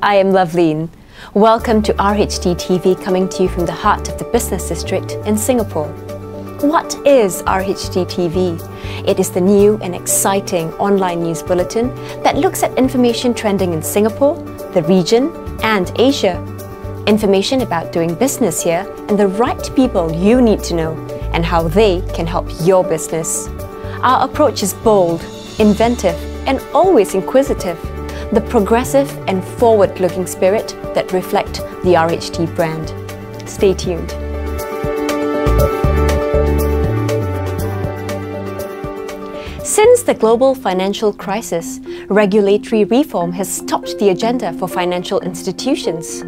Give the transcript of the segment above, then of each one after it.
I am Loveleen. Welcome to RHT TV, coming to you from the heart of the business district in Singapore. What is RHT TV? It is the new and exciting online news bulletin that looks at information trending in Singapore, the region and Asia. Information about doing business here and the right people you need to know and how they can help your business. Our approach is bold, inventive and always inquisitive. The progressive and forward-looking spirit that reflect the RHT brand. Stay tuned. Since the global financial crisis, regulatory reform has topped the agenda for financial institutions.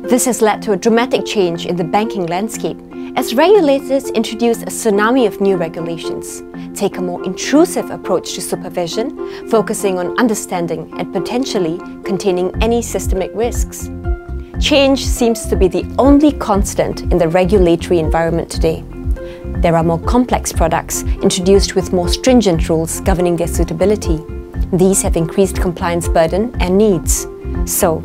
This has led to a dramatic change in the banking landscape as regulators introduce a tsunami of new regulations, take a more intrusive approach to supervision, focusing on understanding and potentially containing any systemic risks. Change seems to be the only constant in the regulatory environment today. There are more complex products introduced with more stringent rules governing their suitability. These have increased compliance burden and needs. So,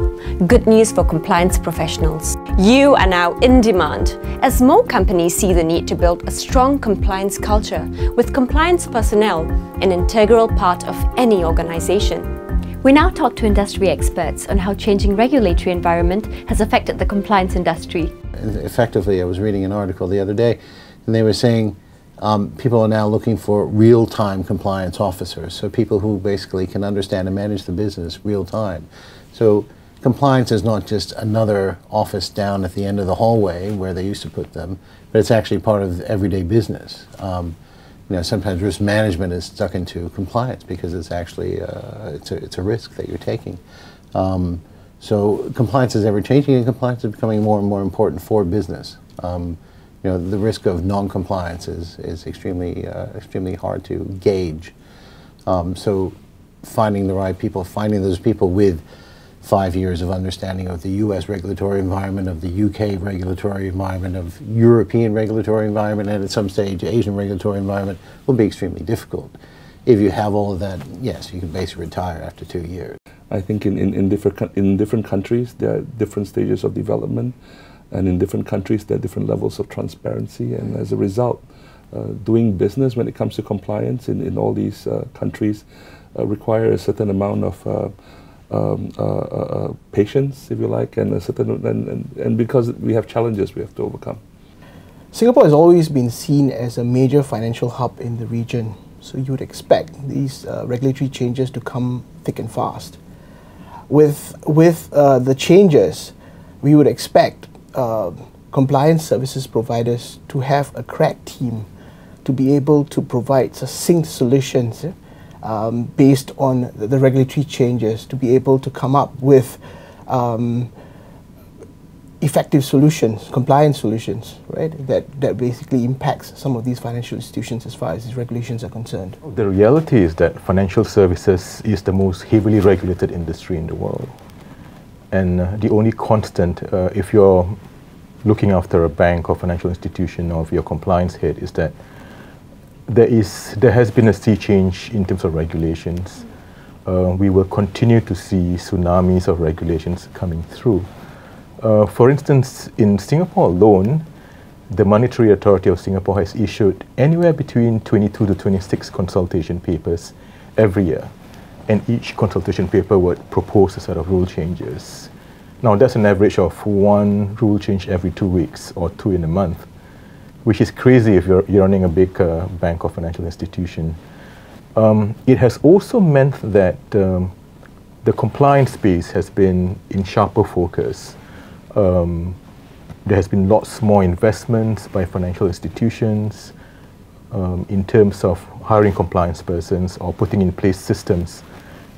good news for compliance professionals. You are now in demand, as more companies see the need to build a strong compliance culture with compliance personnel an integral part of any organization. We now talk to industry experts on how changing regulatory environment has affected the compliance industry. Effectively, I was reading an article the other day, and they were saying people are now looking for real-time compliance officers, so people who basically can understand and manage the business real-time. So compliance is not just another office down at the end of the hallway where they used to put them, but it's actually part of everyday business. Sometimes risk management is stuck into compliance because it's actually it's a risk that you're taking. So compliance is ever changing, and compliance is becoming more and more important for business. The risk of non-compliance is extremely hard to gauge. So finding the right people, finding those people with 5 years of understanding of the US regulatory environment, of the UK regulatory environment, of European regulatory environment, and at some stage Asian regulatory environment will be extremely difficult. If you have all of that, yes, you can basically retire after 2 years. I think in different countries there are different stages of development, and in different countries there are different levels of transparency, and as a result, doing business when it comes to compliance in all these countries requires a certain amount of patience, if you like, and a certain and because we have challenges we have to overcome. Singapore has always been seen as a major financial hub in the region, so you would expect these regulatory changes to come thick and fast. With the changes, we would expect compliance services providers to have a crack team to be able to provide succinct solutions based on the regulatory changes, to be able to come up with effective solutions, compliance solutions, right? That basically impacts some of these financial institutions as far as these regulations are concerned. The reality is that financial services is the most heavily regulated industry in the world. And the only constant, if you're looking after a bank or financial institution, or if you're a compliance head, is that there has been a sea change in terms of regulations. We will continue to see tsunamis of regulations coming through. For instance, in Singapore alone, the Monetary Authority of Singapore has issued anywhere between 22 to 26 consultation papers every year. And each consultation paper would propose a set of rule changes. Now that's an average of 1 rule change every 2 weeks or 2 in a month, which is crazy if you're running a big bank or financial institution. It has also meant that the compliance space has been in sharper focus. There has been lots more investments by financial institutions in terms of hiring compliance persons or putting in place systems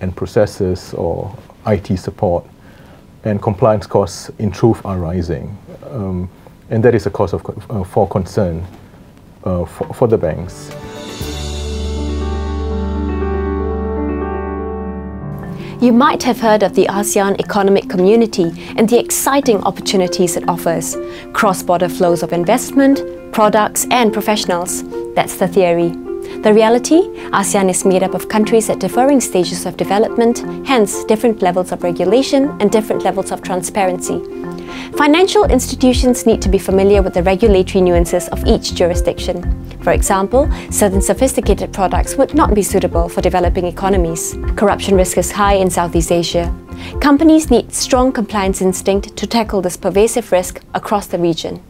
and processes or IT support. And compliance costs in truth are rising. And that is a cause for concern for the banks. You might have heard of the ASEAN Economic Community and the exciting opportunities it offers. Cross-border flows of investment, products and professionals. That's the theory. The reality? ASEAN is made up of countries at differing stages of development, hence different levels of regulation and different levels of transparency. Financial institutions need to be familiar with the regulatory nuances of each jurisdiction. For example, certain sophisticated products would not be suitable for developing economies. Corruption risk is high in Southeast Asia. Companies need strong compliance instinct to tackle this pervasive risk across the region.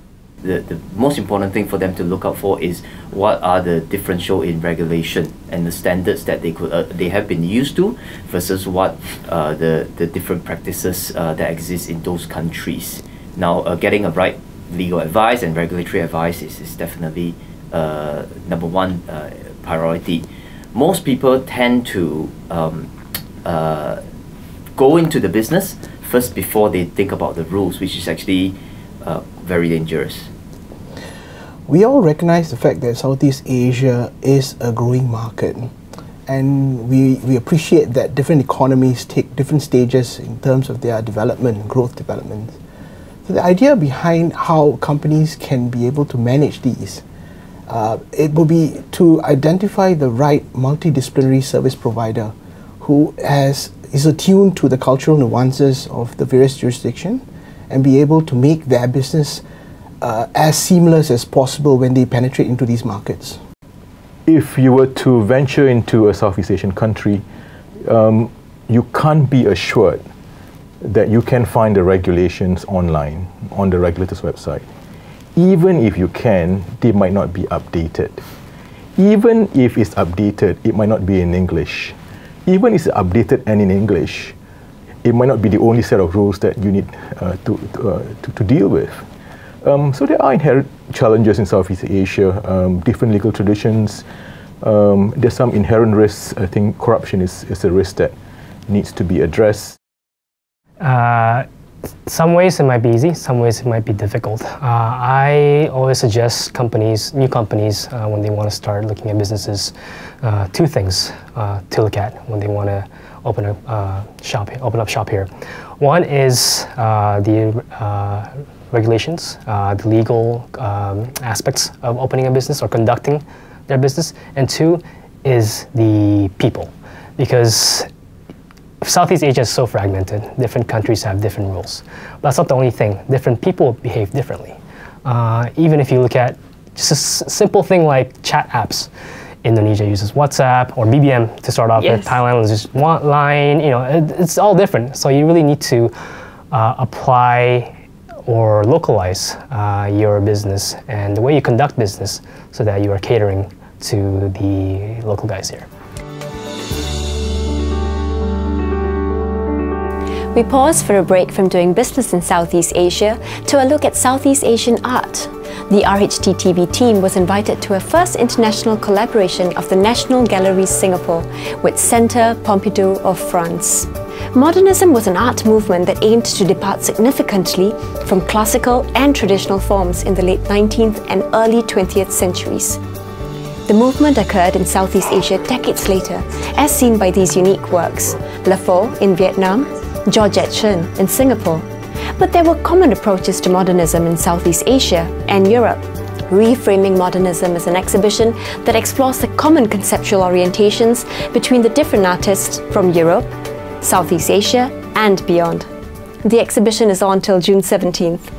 The most important thing for them to look out for is what are the differential in regulation and the standards that they have been used to versus what the different practices that exist in those countries. Now, getting a right legal advice and regulatory advice is definitely number one priority. Most people tend to go into the business first before they think about the rules, which is actually very dangerous. We all recognize the fact that Southeast Asia is a growing market, and we appreciate that different economies take different stages in terms of their development, growth development. So the idea behind how companies can be able to manage these, it will be to identify the right multidisciplinary service provider who is attuned to the cultural nuances of the various jurisdictions and be able to make their business as seamless as possible when they penetrate into these markets. If you were to venture into a Southeast Asian country, you can't be assured that you can find the regulations online on the regulator's website. Even if you can, they might not be updated. Even if it's updated, it might not be in English. Even if it's updated and in English, it might not be the only set of rules that you need to deal with. So there are inherent challenges in Southeast Asia, different legal traditions. There's some inherent risks. I think corruption is a risk that needs to be addressed. Some ways it might be easy, some ways it might be difficult. I always suggest new companies, when they want to start looking at businesses, two things to look at when they want to open up shop here. One is the regulations, the legal aspects of opening a business or conducting their business, and two is the people, because Southeast Asia is so fragmented. Different countries have different rules. But that's not the only thing. Different people behave differently. Even if you look at just a simple thing like chat apps, Indonesia uses WhatsApp or BBM to start off with. Thailand uses Line. You know, it's all different. So you really need to apply or localize your business and the way you conduct business so that you are catering to the local guys here. We pause for a break from doing business in Southeast Asia to a look at Southeast Asian art. The RHT TV team was invited to a first international collaboration of the National Galleries Singapore with Centre Pompidou of France. Modernism was an art movement that aimed to depart significantly from classical and traditional forms in the late 19th and early 20th centuries. The movement occurred in Southeast Asia decades later, as seen by these unique works: La Pho in Vietnam, Georgette Chen in Singapore. But there were common approaches to modernism in Southeast Asia and Europe. Reframing Modernism is an exhibition that explores the common conceptual orientations between the different artists from Europe, Southeast Asia and beyond. The exhibition is on till June 17th.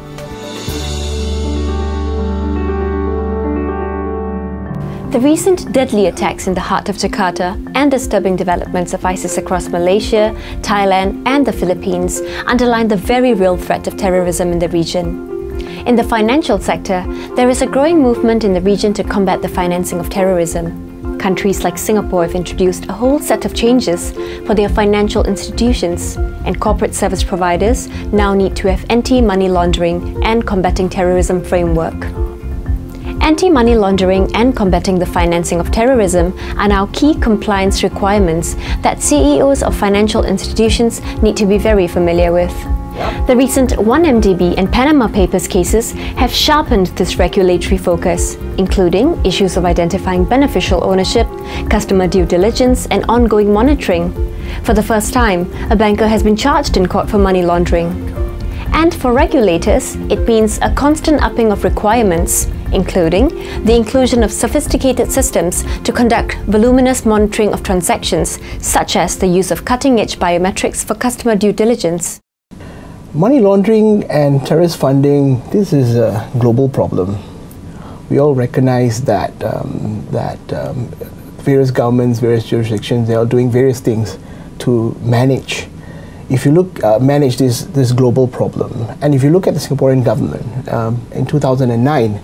The recent deadly attacks in the heart of Jakarta and disturbing developments of ISIS across Malaysia, Thailand and the Philippines underline the very real threat of terrorism in the region. In the financial sector, there is a growing movement in the region to combat the financing of terrorism. Countries like Singapore have introduced a whole set of changes for their financial institutions, and corporate service providers now need to have anti-money laundering and combating terrorism framework. Anti-money laundering and combating the financing of terrorism are now key compliance requirements that CEOs of financial institutions need to be very familiar with. The recent 1MDB and Panama Papers cases have sharpened this regulatory focus, including issues of identifying beneficial ownership, customer due diligence, and ongoing monitoring. For the first time, a banker has been charged in court for money laundering. And for regulators, it means a constant upping of requirements, including the inclusion of sophisticated systems to conduct voluminous monitoring of transactions, such as the use of cutting-edge biometrics for customer due diligence. Money laundering and terrorist funding, this is a global problem. We all recognize that, various governments, various jurisdictions, they are doing various things to manage. If you look, manage this global problem. And if you look at the Singaporean government, in 2009,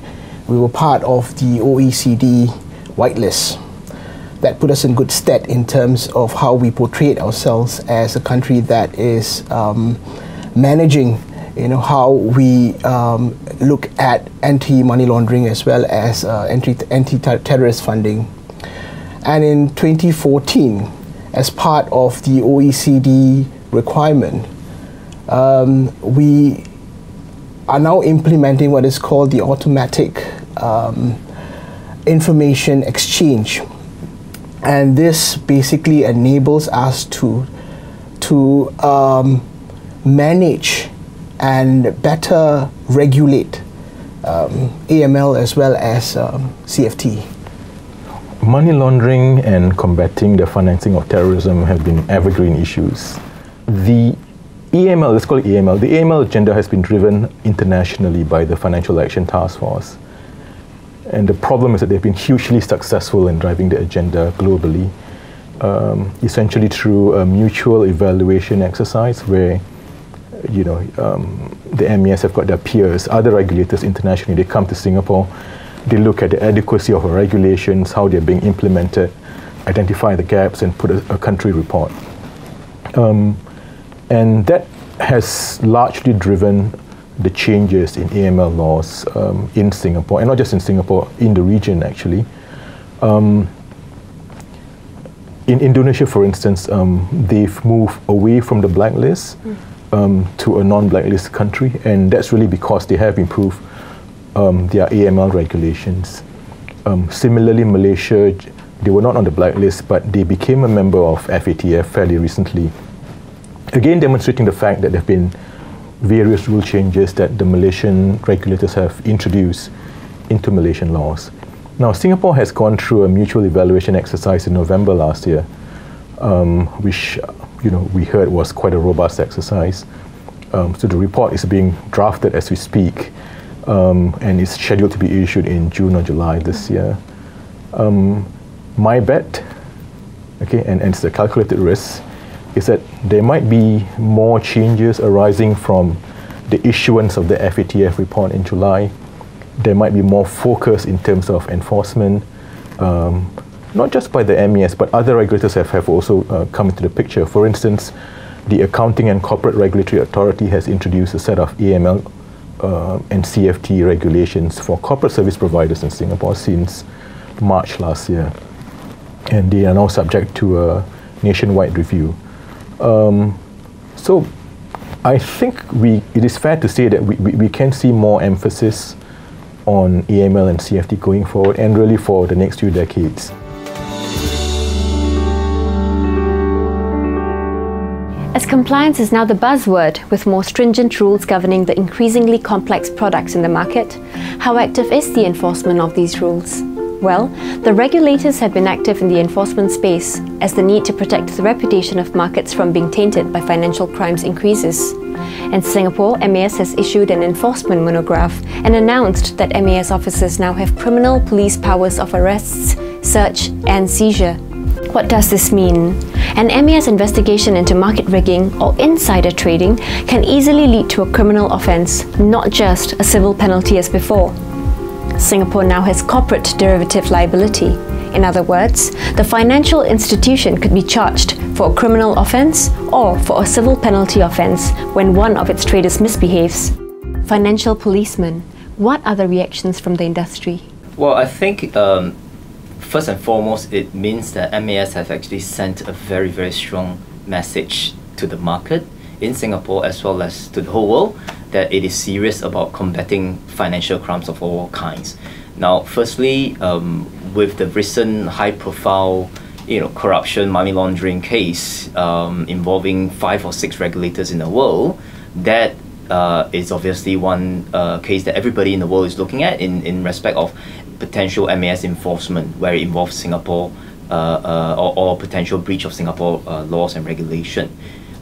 we were part of the OECD whitelist. That put us in good stead in terms of how we portrayed ourselves as a country that is managing, how we look at anti-money laundering as well as anti-terrorist funding. And in 2014, as part of the OECD requirement, we are now implementing what is called the automatic information exchange, and this basically enables us to manage and better regulate AML as well as CFT. Money laundering and combating the financing of terrorism have been evergreen issues. The EML, let's call it EML, the EML agenda has been driven internationally by the Financial Action Task Force. And the problem is that they've been hugely successful in driving the agenda globally, essentially through a mutual evaluation exercise where, the MES have got their peers, other regulators internationally, they come to Singapore, they look at the adequacy of our regulations, how they're being implemented, identify the gaps, and put a country report. And that has largely driven the changes in AML laws in Singapore, and not just in Singapore, in the region actually. In Indonesia, for instance, they've moved away from the blacklist to a non-blacklist country, and that's really because they have improved their AML regulations. Similarly, Malaysia, they were not on the blacklist, but they became a member of FATF fairly recently. Again, demonstrating the fact that there have been various rule changes that the Malaysian regulators have introduced into Malaysian laws. Now, Singapore has gone through a mutual evaluation exercise in November last year, which we heard was quite a robust exercise. So the report is being drafted as we speak, and is scheduled to be issued in June or July this year. My bet, and it's a calculated risk, is that there might be more changes arising from the issuance of the FATF report in July. There might be more focus in terms of enforcement, not just by the MES, but other regulators have also come into the picture. For instance, the Accounting and Corporate Regulatory Authority has introduced a set of AML and CFT regulations for corporate service providers in Singapore since March last year. And they are now subject to a nationwide review. So I think it is fair to say that we can see more emphasis on AML and CFT going forward, and really for the next few decades. As compliance is now the buzzword, with more stringent rules governing the increasingly complex products in the market, how active is the enforcement of these rules? Well, the regulators have been active in the enforcement space as the need to protect the reputation of markets from being tainted by financial crimes increases. In Singapore, MAS has issued an enforcement monograph and announced that MAS officers now have criminal police powers of arrests, search and seizure. What does this mean? An MAS investigation into market rigging or insider trading can easily lead to a criminal offence, not just a civil penalty as before. Singapore now has corporate derivative liability. In other words, the financial institution could be charged for a criminal offence or for a civil penalty offence when one of its traders misbehaves. Financial policemen, what are the reactions from the industry? Well, I think first and foremost, it means that MAS have actually sent a very, very strong message to the market in Singapore as well as to the whole world that it is serious about combating financial crimes of all kinds. Now, firstly, with the recent high-profile, corruption, money laundering case involving 5 or 6 regulators in the world, that is obviously one case that everybody in the world is looking at in respect of potential MAS enforcement, where it involves Singapore or potential breach of Singapore laws and regulation.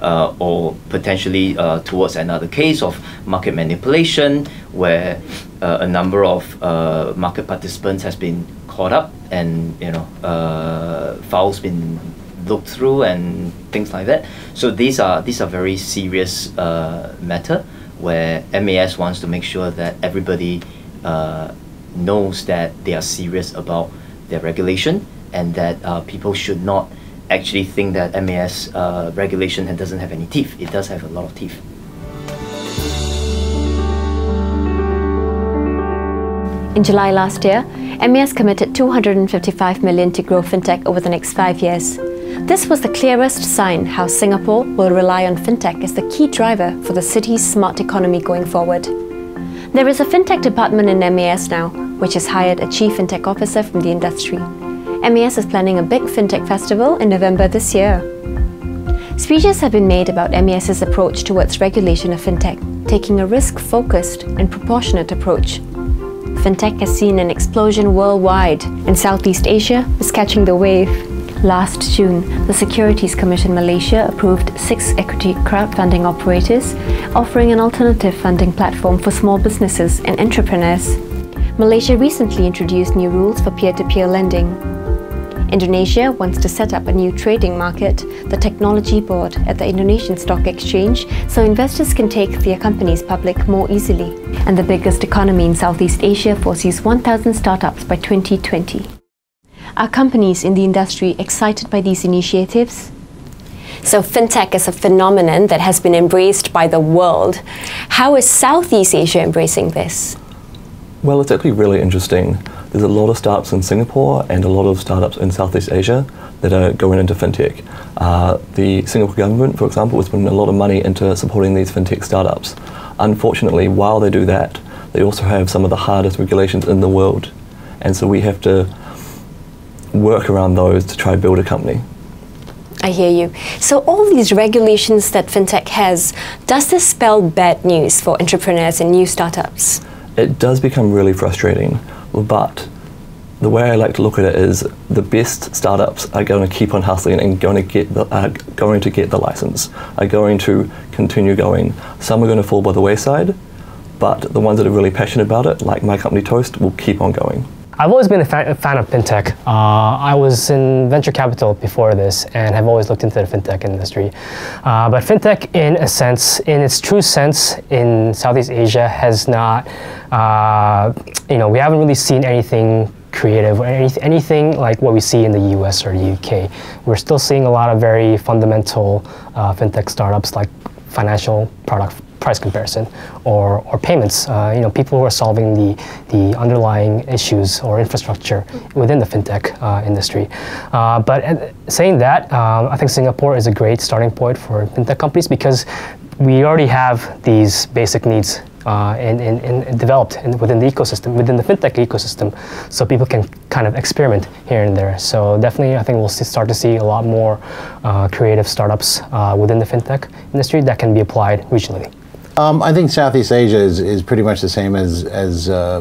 Or potentially towards another case of market manipulation, where a number of market participants has been caught up, and files been looked through and things like that. So these are very serious matter, where MAS wants to make sure that everybody knows that they are serious about their regulation, and that people should not actually think that MAS regulation doesn't have any teeth. It does have a lot of teeth. In July last year, MAS committed $255 million to grow fintech over the next 5 years. This was the clearest sign how Singapore will rely on fintech as the key driver for the city's smart economy going forward. There is a fintech department in MAS now, which has hired a chief fintech officer from the industry. MAS is planning a big fintech festival in November this year. Speeches have been made about MAS's approach towards regulation of fintech, taking a risk-focused and proportionate approach. Fintech has seen an explosion worldwide, and Southeast Asia is catching the wave. Last June, the Securities Commission Malaysia approved 6 equity crowdfunding operators, offering an alternative funding platform for small businesses and entrepreneurs. Malaysia recently introduced new rules for peer-to-peer lending. Indonesia wants to set up a new trading market, the Technology Board, at the Indonesian Stock Exchange, so investors can take their companies public more easily. And the biggest economy in Southeast Asia foresees 1,000 startups by 2020. Are companies in the industry excited by these initiatives? So fintech is a phenomenon that has been embraced by the world. How is Southeast Asia embracing this? Well, it's actually really interesting. There's a lot of startups in Singapore and a lot of startups in Southeast Asia that are going into fintech. The Singapore government, for example, is putting a lot of money into supporting these fintech startups. Unfortunately, while they do that, they also have some of the hardest regulations in the world. And so we have to work around those to try to build a company. I hear you. So all these regulations that fintech has, does this spell bad news for entrepreneurs and new startups? It does become really frustrating, but the way I like to look at it is the best startups are going to keep on hustling and going to get the license, are going to continue going. Some are going to fall by the wayside, but the ones that are really passionate about it, like my company Toast, will keep on going. I've always been a fan of fintech. I was in venture capital before this and have always looked into the fintech industry. But fintech, in a sense, in its true sense, in Southeast Asia has not, we haven't really seen anything creative or anything like what we see in the US or the UK. We're still seeing a lot of very fundamental fintech startups like financial product price comparison or payments, people who are solving the underlying issues or infrastructure within the fintech industry. But saying that, I think Singapore is a great starting point for fintech companies because we already have these basic needs developed within the ecosystem, within the fintech ecosystem, so people can kind of experiment here and there. So definitely, I think we'll start to see a lot more creative startups within the fintech industry that can be applied regionally. I think Southeast Asia is pretty much the same as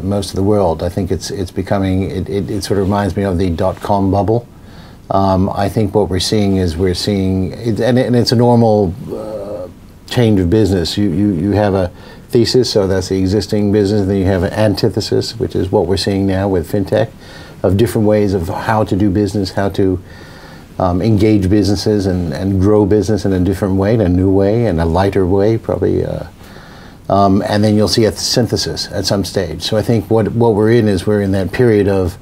most of the world. I think it's becoming, it sort of reminds me of the .com bubble. I think what we're seeing, and it's a normal change of business. You have a thesis, so that's the existing business, and then you have an antithesis, which is what we're seeing now with fintech, of different ways of how to do business, how to engage businesses and grow business in a different way, in a new way, in a lighter way, probably. And then you'll see a synthesis at some stage. So I think what we're in that period of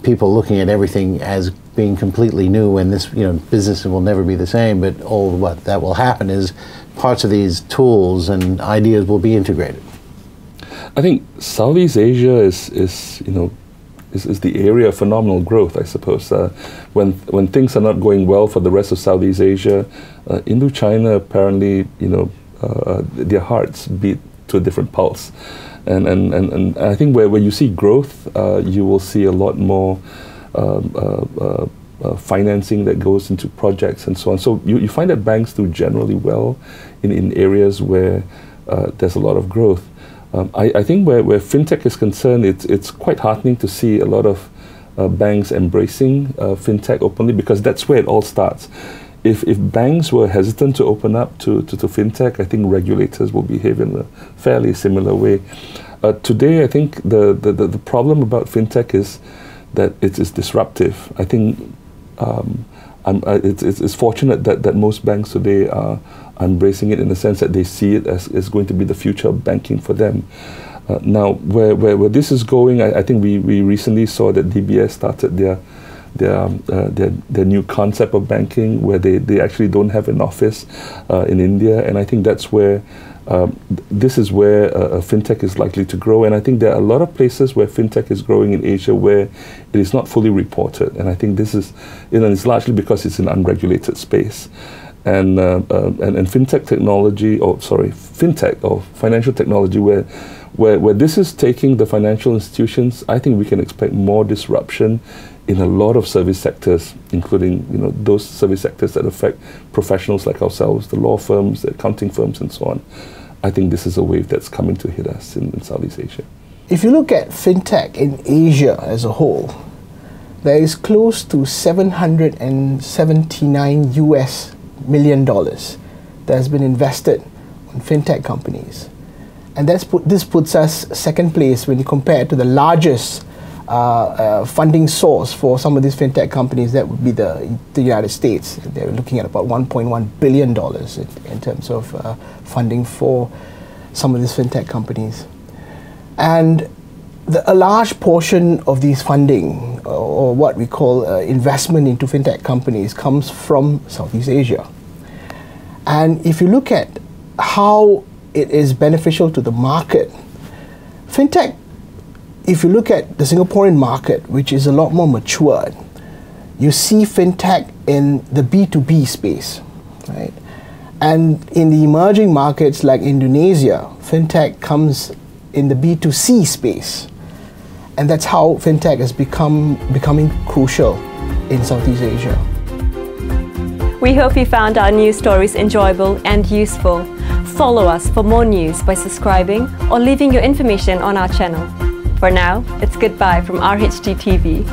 people looking at everything as being completely new, and this, business will never be the same, but all what that will happen is parts of these tools and ideas will be integrated. I think Southeast Asia is the area of phenomenal growth, I suppose. When things are not going well for the rest of Southeast Asia, Indochina apparently, their hearts beat to a different pulse. And I think where you see growth, you will see a lot more financing that goes into projects and so on. So you find that banks do generally well in areas where there's a lot of growth. I think where fintech is concerned, it's quite heartening to see a lot of banks embracing fintech openly, because that's where it all starts. If banks were hesitant to open up to fintech, I think regulators will behave in a fairly similar way. Today, I think the problem about fintech is that it is disruptive. I think it's fortunate that most banks today are embracing it in the sense that they see it as going to be the future of banking for them. Now, where this is going, I think we recently saw that DBS started their new concept of banking, where they actually don't have an office in India, and I think that's where this is where fintech is likely to grow. And I think there are a lot of places where fintech is growing in Asia where it is not fully reported, and I think this is, it's largely because it's an unregulated space. And fintech technology, fintech or financial technology, where this is taking the financial institutions, I think we can expect more disruption in a lot of service sectors, including those service sectors that affect professionals like ourselves, the law firms, the accounting firms, and so on. I think this is a wave that's coming to hit us in Southeast Asia. If you look at fintech in Asia as a whole, there is close to $779 million that has been invested on fintech companies, and this puts us second place when you compare it to the largest funding source for some of these fintech companies. That would be the United States. They're looking at about $1.1 billion in terms of funding for some of these fintech companies, and a large portion of these funding, or what we call investment into fintech companies, comes from Southeast Asia. And if you look at how it is beneficial to the market, fintech, if you look at the Singaporean market, which is a lot more matured, you see fintech in the B2B space, right? And in the emerging markets like Indonesia, fintech comes in the B2C space. And that's how fintech is becoming crucial in Southeast Asia. We hope you found our news stories enjoyable and useful. Follow us for more news by subscribing or leaving your information on our channel. For now, it's goodbye from RHT TV.